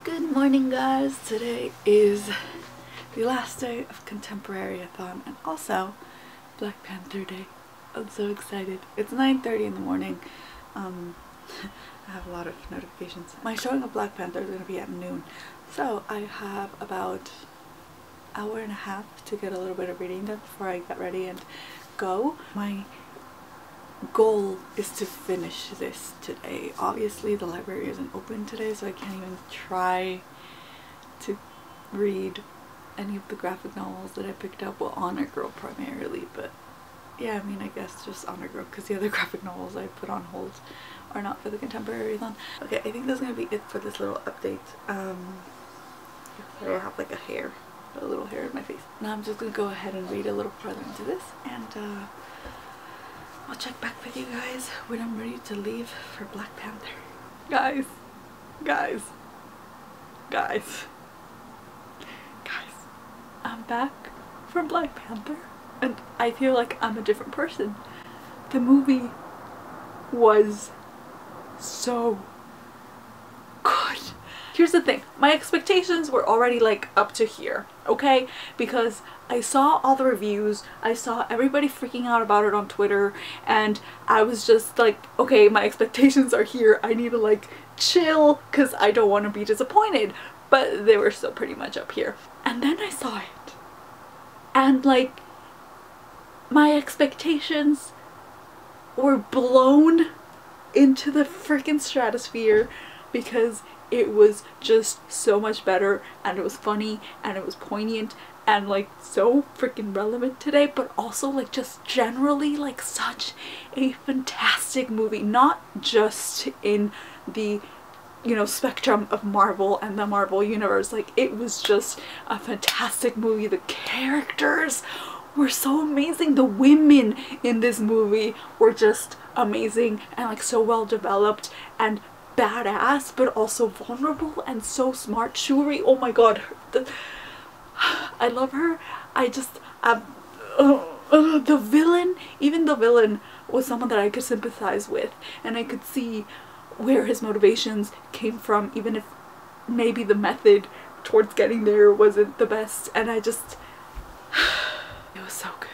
Good morning, guys. Today is the last day of contemporaryathon and also Black Panther Day. I'm so excited. It's 9:30 in the morning. I have a lot of notifications. My showing of Black Panther is going to be at noon, so I have about an hour and a half to get a little bit of reading done before I get ready and go. My goal is to finish this today. Obviously the library isn't open today, so I can't even try to read any of the graphic novels that I picked up. Well, Honor Girl primarily, but yeah, I mean, I guess just Honor Girl, because the other graphic novels I put on hold are not for the contemporaryathon. Okay, I think that's gonna be it for this little update. I have like a little hair in my face. Now I'm just gonna go ahead and read a little further into this, and I'll check back with you guys when I'm ready to leave for Black Panther. Guys, I'm back from Black Panther and I feel like I'm a different person. The movie was so good. Here's the thing, my expectations were already like up to here, okay? Because I saw all the reviews, I saw everybody freaking out about it on Twitter, and I was just like, okay, my expectations are here. I need to like chill because I don't want to be disappointed. But they were still pretty much up here. And then I saw it. And like, my expectations were blown into the freaking stratosphere because it was just so much better, and it was funny, and it was poignant, and like so freaking relevant today, but also like just generally like such a fantastic movie. Not just in the, you know, spectrum of Marvel and the Marvel universe. Like, it was just a fantastic movie. The characters were so amazing. The women in this movie were just amazing and like so well developed and badass, but also vulnerable and so smart. Shuri, oh my god, I love her. I just the villain, even the villain was someone that I could sympathize with, and I could see where his motivations came from, even if maybe the method towards getting there wasn't the best. And I just it was so good.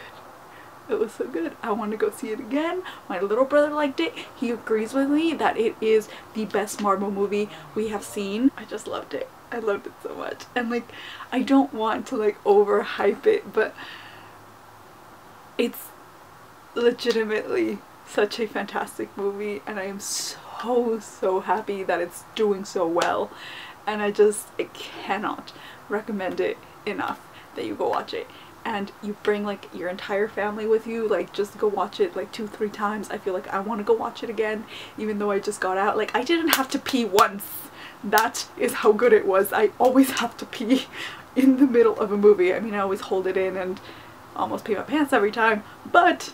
It was so good. I want to go see it again. My little brother liked it. He agrees with me that it is the best Marvel movie we have seen. I just loved it. I loved it so much. And like, I don't want to like overhype it, but it's legitimately such a fantastic movie, and I am so happy that it's doing so well. And I cannot recommend it enough that you go watch it. And you bring like your entire family with you. Like, just go watch it like 2-3 times. I feel like I want to go watch it again, even though I just got out. Like, I didn't have to pee once. That is how good it was. I always have to pee in the middle of a movie. I mean, I always hold it in and almost pee my pants every time, but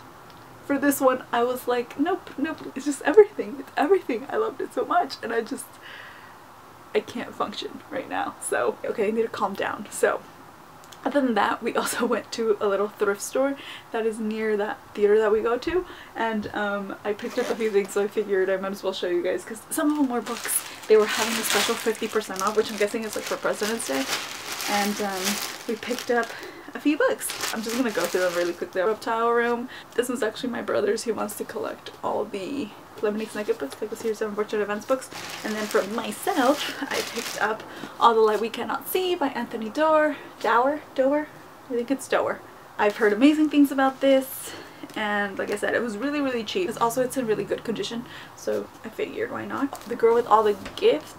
for this one I was like, nope, it's just everything. It's everything. I loved it so much, and I can't function right now. So okay, I need to calm down. So other than that, we also went to a little thrift store that is near that theater that we go to, and I picked up a few things, so I figured I might as well show you guys, because some of them were books. They were having a special 50% off, which I'm guessing is like for President's Day, and we picked up a few books. I'm just gonna go through them really quickly. Reptile Room. This was actually my brother's. He wants to collect all the Lemony Snicket books, like the Series of Unfortunate Events books. And then for myself, I picked up All the Light We Cannot See by Anthony Doerr. I think it's Doerr. I've heard amazing things about this, and like I said, it was really cheap. It's in really good condition, so I figured why not. The Girl with All the Gifts.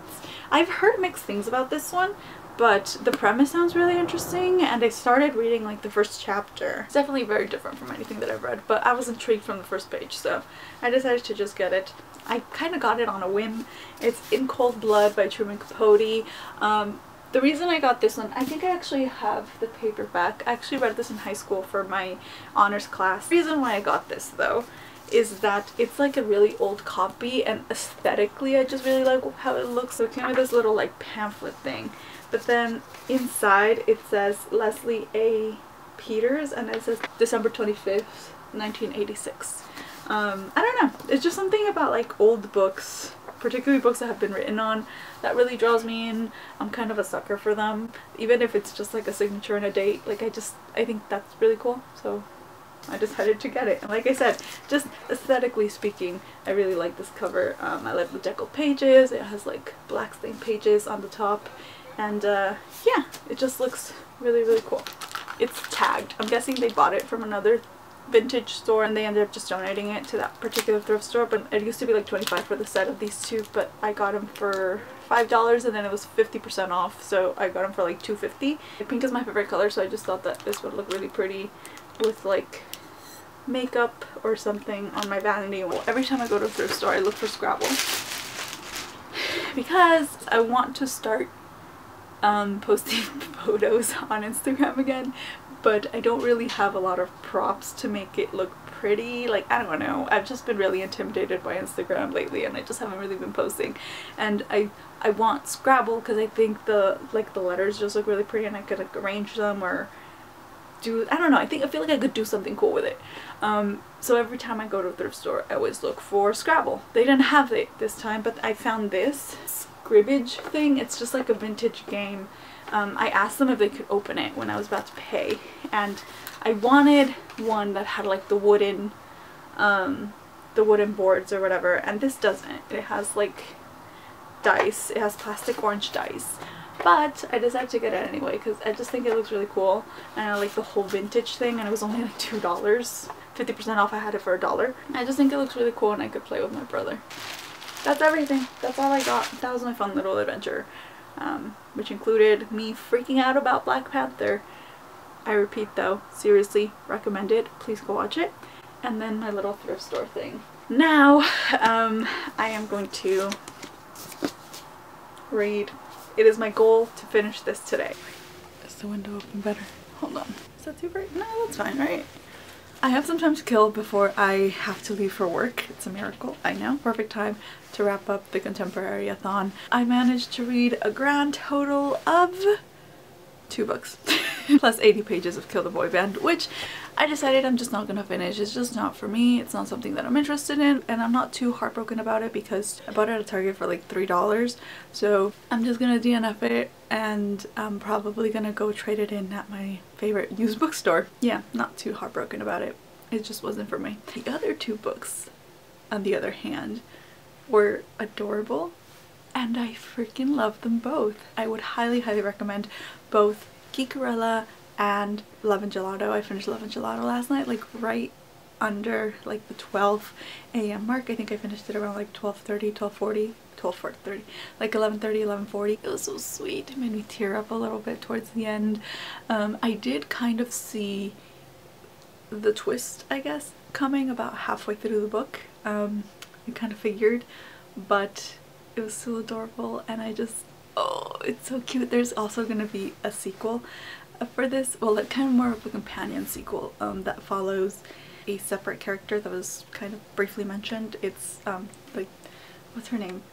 I've heard mixed things about this one, but the premise sounds really interesting, and I started reading like the first chapter. It's definitely very different from anything that I've read, but I was intrigued from the first page, so I decided to just get it. I kind of got it on a whim. It's In Cold Blood by Truman Capote. The reason I got this one, I think I actually have the paperback. I actually read this in high school for my honors class. The reason why I got this though is that it's like a really old copy, and aesthetically I just really like how it looks. So it came with this little like pamphlet thing, but then inside it says Leslie A. Peters, and it says December 25th, 1986. I don't know, it's just something about like old books particularly books that have been written on, that really draws me in. I'm kind of a sucker for them, even if it's just like a signature and a date. Like I think that's really cool, so I decided to get it. And like I said, just aesthetically speaking, I really like this cover. I like the deckled pages. It has like black stained pages on the top, and yeah, it just looks really, really cool. It's tagged. I'm guessing they bought it from another vintage store and they ended up just donating it to that particular thrift store, but it used to be like $25 for the set of these two, but I got them for $5 and then it was 50% off, so I got them for like $2.50. Pink is my favorite color, so I just thought that this would look really pretty with like makeup or something on my vanity. Well, every time I go to a thrift store I look for Scrabble because I want to start posting photos on Instagram again, but I don't really have a lot of props to make it look pretty. Like, I don't know, I've just been really intimidated by Instagram lately and I just haven't really been posting, and I want Scrabble because I think the letters just look really pretty and I could like arrange them or do, I don't know, I feel like I could do something cool with it. So every time I go to a thrift store I always look for Scrabble. They didn't have it this time, but I found this scribbage thing. It's just like a vintage game. I asked them if they could open it when I was about to pay, and I wanted one that had like the wooden boards or whatever, and this doesn't. It has like dice. It has plastic orange dice, but I decided to get it anyway because I just think it looks really cool and I like the whole vintage thing, and it was only like $2. 50% off. I had it for $1. I just think it looks really cool and I could play with my brother. That's everything. That's all I got. That was my fun little adventure, which included me freaking out about Black Panther. I repeat though, seriously recommend it. Please go watch it. And then my little thrift store thing. Now, I am going to read. It is my goal to finish this today. Is the window open better? Hold on. Is that too bright? No, that's fine, right? I have some time to kill before I have to leave for work. It's a miracle, I know. Perfect time to wrap up the contemporaryathon. I managed to read a grand total of 2 books plus 80 pages of Kill the Boy Band, which I decided I'm just not gonna finish. It's just not for me. It's not something that I'm interested in, and I'm not too heartbroken about it because I bought it at Target for like $3, so I'm just gonna DNF it and I'm probably gonna go trade it in at my favorite used bookstore. Yeah, not too heartbroken about it. It just wasn't for me. The other 2 books, on the other hand, were adorable and I freaking love them both. I would highly, highly recommend both Geekerella and Love and Gelato. I finished Love and Gelato last night, like right under like the 12 a.m. mark. I think I finished it around like 12:30, 12:40, 12:30, like 11:30, 11:40. It was so sweet. It made me tear up a little bit towards the end. I did kind of see the twist, I guess, coming about halfway through the book. I kind of figured, but it was so adorable and I just, oh, it's so cute. There's also going to be a sequel for this, well, like kind of more of a companion sequel that follows a separate character that was kind of briefly mentioned. It's like, what's her name?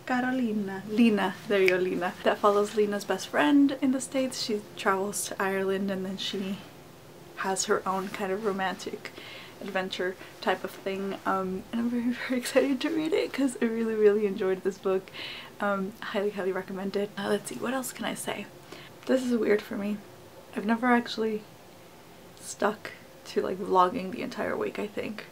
Carolina. Lena. There you go, Lena. That follows Lena's best friend in the States. She travels to Ireland and then she has her own kind of romantic adventure type of thing, and I'm very, very excited to read it because I really, really enjoyed this book. Highly, highly recommend it. Let's see, what else can I say? This is weird for me. I've never actually stuck to like vlogging the entire week, I think.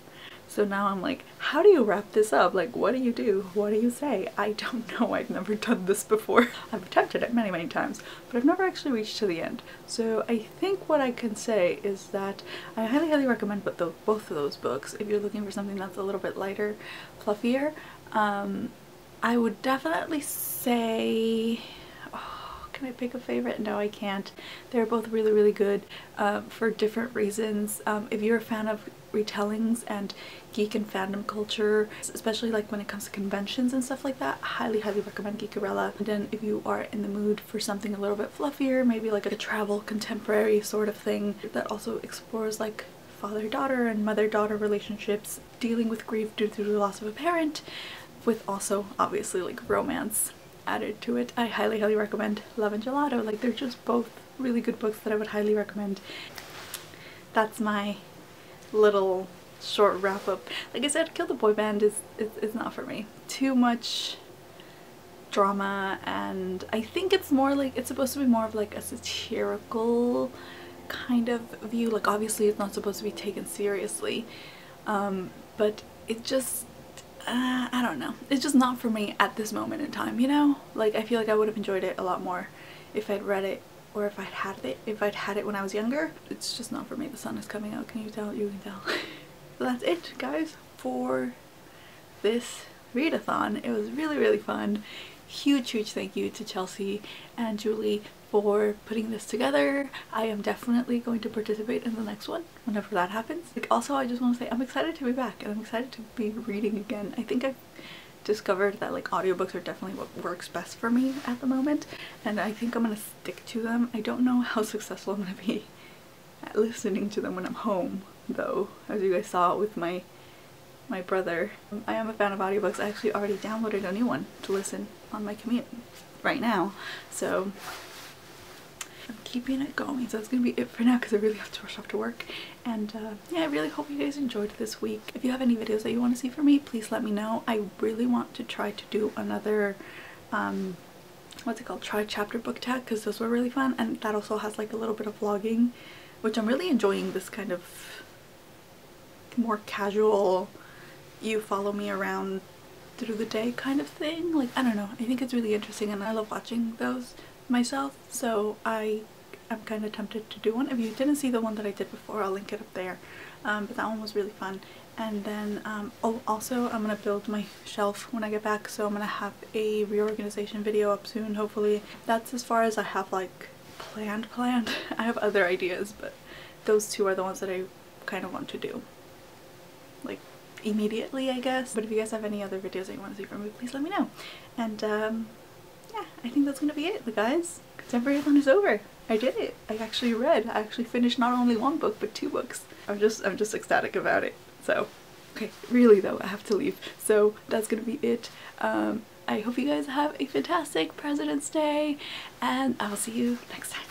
So now I'm like, how do you wrap this up? Like, what do you do? What do you say? I don't know. I've never done this before. I've attempted it many, many times, but I've never actually reached to the end. So I think what I can say is that I highly, highly recommend both of those books if you're looking for something that's a little bit lighter, fluffier. I would definitely say, oh, can I pick a favorite? No, I can't. They're both really, really good for different reasons. If you're a fan of retellings and geek and fandom culture, especially like when it comes to conventions and stuff like that, highly, highly recommend Geekerella. And then if you are in the mood for something a little bit fluffier, maybe like a travel contemporary sort of thing that also explores like father-daughter and mother-daughter relationships, dealing with grief due to the loss of a parent, with also obviously like romance added to it, I highly, highly recommend Love and Gelato. Like, they're just both really good books that I would highly recommend. That's my little short wrap up. Like I said, Kill the Boy Band is not for me. Too much drama, and I think it's more like, it's supposed to be more of like a satirical kind of view. Like obviously it's not supposed to be taken seriously, but it just I don't know, it's just not for me at this moment in time, you know? Like I feel like I would have enjoyed it a lot more if I'd read it, or if I'd had it when I was younger. It's just not for me. The sun is coming out, can you tell? You can tell. So that's it, guys, for this readathon. It was really fun. Huge thank you to Chelsea and Julie for putting this together. I am definitely going to participate in the next one whenever that happens. Like also, I just want to say I'm excited to be back, and I'm excited to be reading again. I think I've discovered that like audiobooks are definitely what works best for me at the moment, and I think I'm gonna stick to them. I don't know how successful I'm gonna be at listening to them when I'm home though, as you guys saw with my brother. I am a fan of audiobooks. I actually already downloaded a new one to listen on my commute right now, so I'm keeping it going. So that's gonna be it for now because I really have to rush off to work. And yeah, I really hope you guys enjoyed this week. If you have any videos that you want to see from me, please let me know. I really want to try to do another what's it called, try chapter book tag, because those were really fun, and that also has like a little bit of vlogging, which I'm really enjoying. This kind of more casual, you follow me around through the day kind of thing. Like I don't know, I think it's really interesting, and I love watching those myself, so I'm kind of tempted to do one. If you didn't see the one that I did before, I'll link it up there, but that one was really fun. And then oh, also I'm gonna build my shelf when I get back, so I'm gonna have a reorganization video up soon, hopefully. That's as far as I have like planned. I have other ideas, but those two are the ones that I kind of want to do like immediately, I guess. But if you guys have any other videos that you want to see from me, please let me know. And yeah, I think that's gonna be it, guys. Contemporaryathon is over. I did it. I actually finished not only one book but 2 books. I'm just ecstatic about it. So okay, really though, I have to leave, so that's gonna be it. I hope you guys have a fantastic President's Day, and I will see you next time.